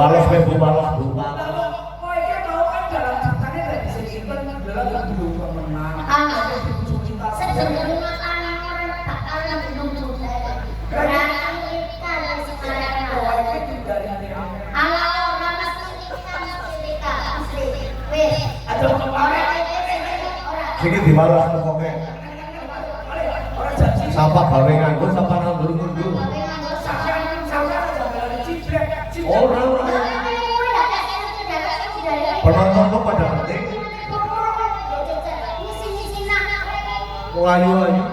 Balas bu, balas bu. Kok iki mau kan dalam ceritanya dari disebutkan adalah lagu pemenang. Sebenarnya anak orang bakalan duduk berani kita dari sekarang. Kalau orang pasti kita asli. Wes. Ada kemarin. Sini dibalas pokoknya. Sampah gawe nganggo, sampah nanggur nganggo. Orang penonton tuh pada penting. Ayu-ayu.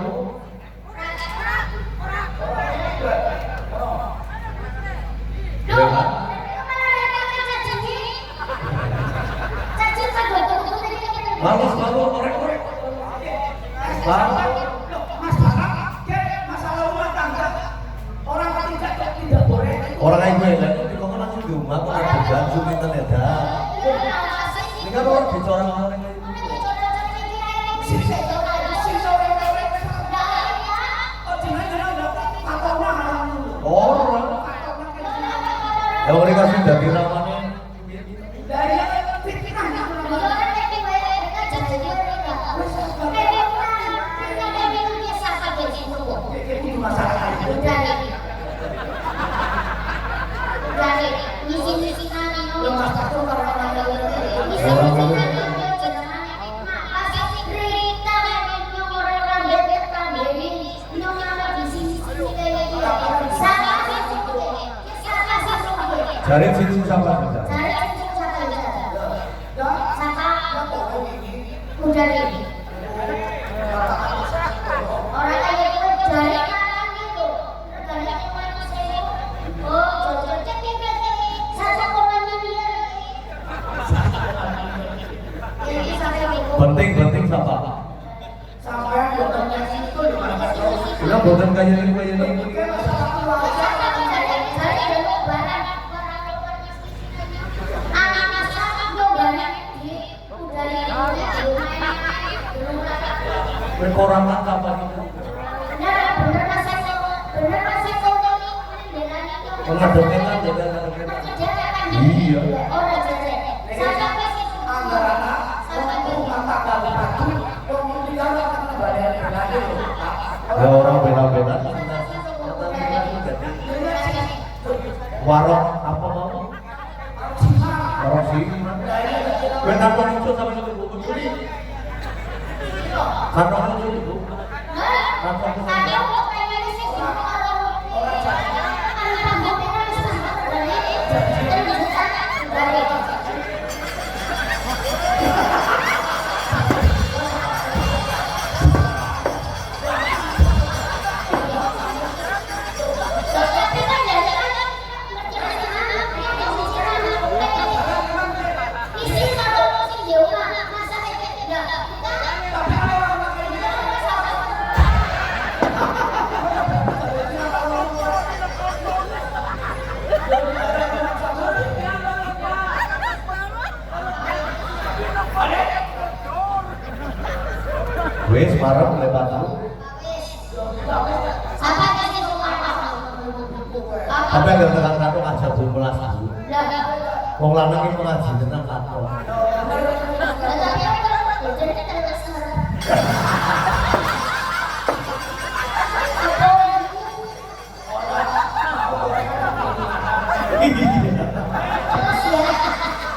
Malas orek-orek. Masalah rumah tangga. Orang tidak boleh. Orang lain gue lagi di kok langsung di rumah kok ada gantung internet dah. Ini kan orang bicara orang itu. Orang. Ya mereka sudah diramannya. Cari situ siapa? Orang kaya itu dari mana gitu? Dari mana sih? Oh, cocoknya tinggal satu komandannya. Jadi sampai Penting siapa? Sampai buatannya situ di mana? Kita buatan kayak ini. Orang apa gitu? Bener masih Pengadokan. Iya. Ya orang beda-beda. Warok apa mau? Warok sih. Benar muncul sama satu buku curi. Kantong muncul itu. Kantong muncul. Wes marah lepas tahu. Apa yang tentang kado aja belas tahu. Wong lanang iki mengaji tentang kado.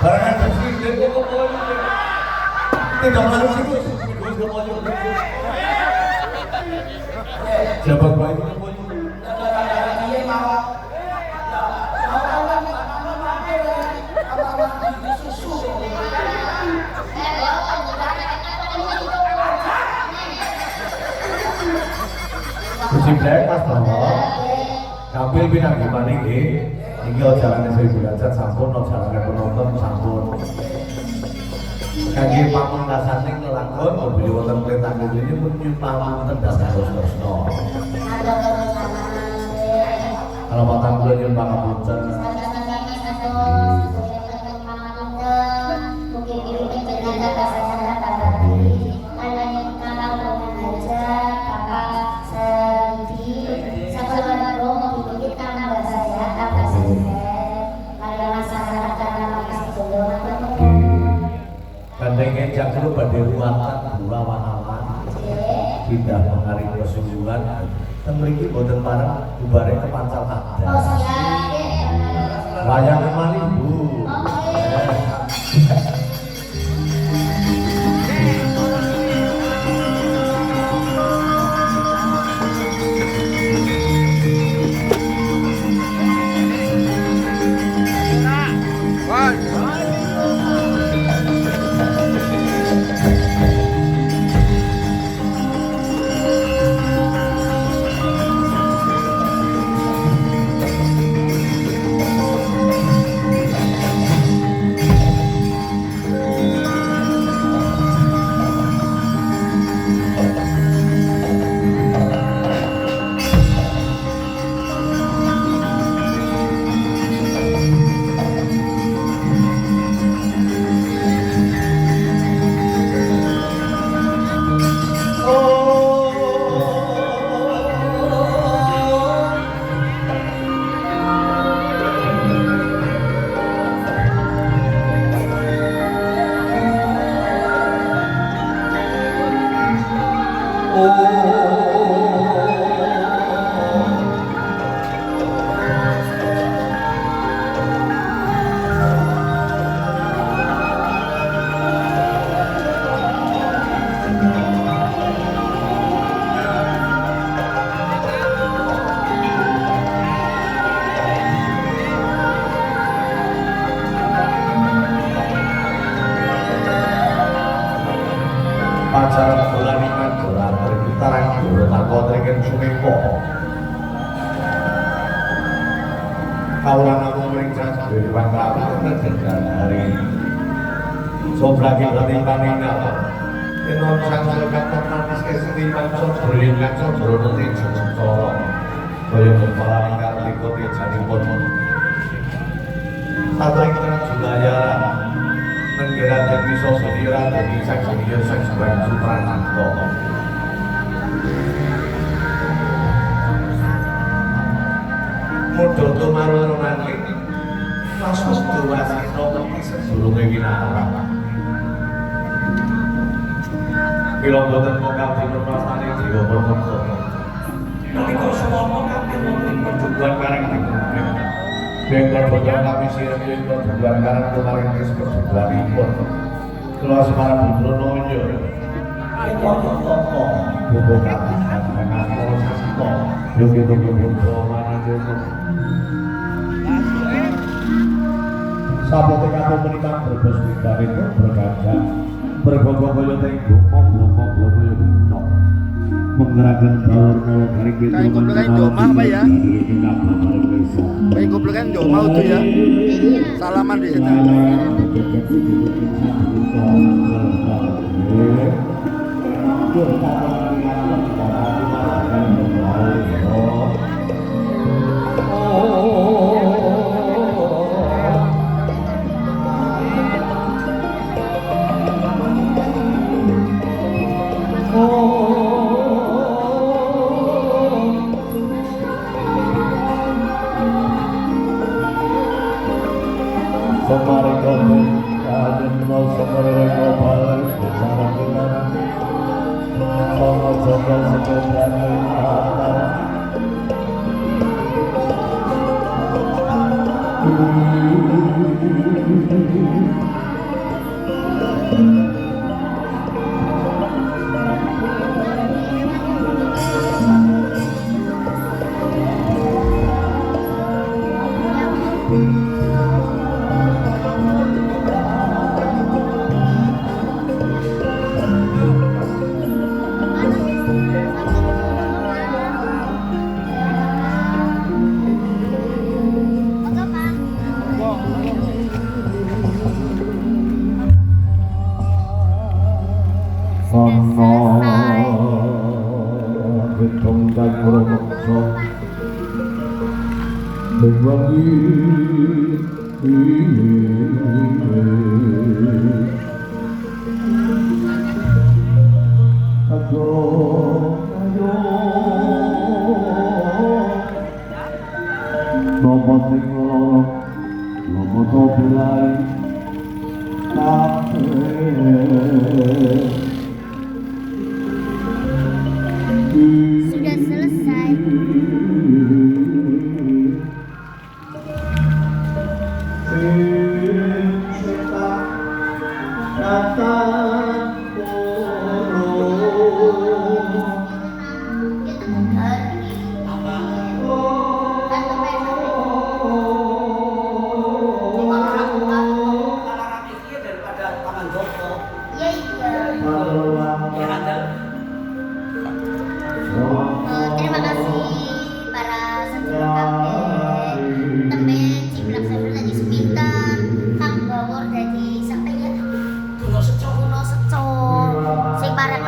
Barangan presiden kok tidak harus itu. Jabat baik itu Dia mau musim black pas bahwa tampil pinang gimana ini jalannya saya belajar sampun jalannya penonton sampun kaki pamungkasan ning lakon mobil wonten perintah ini pun nyumpang dasar terus-terusno kalau patang bulan nyumpang ngapunten mungkin ini berada bahasa kalau aja kakak sedih sekolah romo dikit karena bahasa ya kakak sedih kalau masalah pindah mengaring kesungguhan dan mriki boten parang bubare kepancal Oh ada siap ya. wayang 5.000 pacaran bulan iman dolan terkitaran dulu tanpa terikin sumeko kaulah namun meringkas dari bangka dan hari sobraki latihan ini tenon sang selekatan manis kesetiman sobrilinan sobronutin sobrolong kaya kepala ingkar likuti jadipun satu ingkar judayaran negara dan bisa berdiri dari saksi sebagai suprananto. Modal tu maru nanti, masuk tu masih nomor sebelumnya kita arah. Bila buatan mokam di permasalahan ini juga bermutu. Nanti kau semua mokam di perjuangan barang di dunia. Dengan perjuangan kami siap dengan perjuangan barang kemarin kita perjuangan impor. Keluar semarang butuh nonyo. Butuh kami dengan proses itu. Yuk kita butuh mana juga. Sahabat kamu menikah berbos kita itu berkaca. Bergogo-gogo tenggo, ngobrol-ngobrol no. Menggerakkan bawor dari kita. Kayak goblokan domah apa ya? Kayak goblokan domah itu ya. Salaman di situ. Semari kote, kaden mau semari rekopal, bicara bicara. Songo songo sekolah antara. Sono hitung dan meromokso berbagi nopo sing loro nopo to belai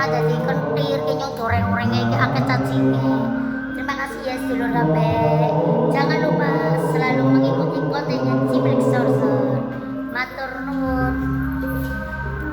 ora dadi kentir kenyang goreng-gorengnya iki akeh cacingnya. Terima kasih ya sedulur kabeh. Jangan lupa selalu mengikuti kontennya Cilik Sorcer. Matur nuwun.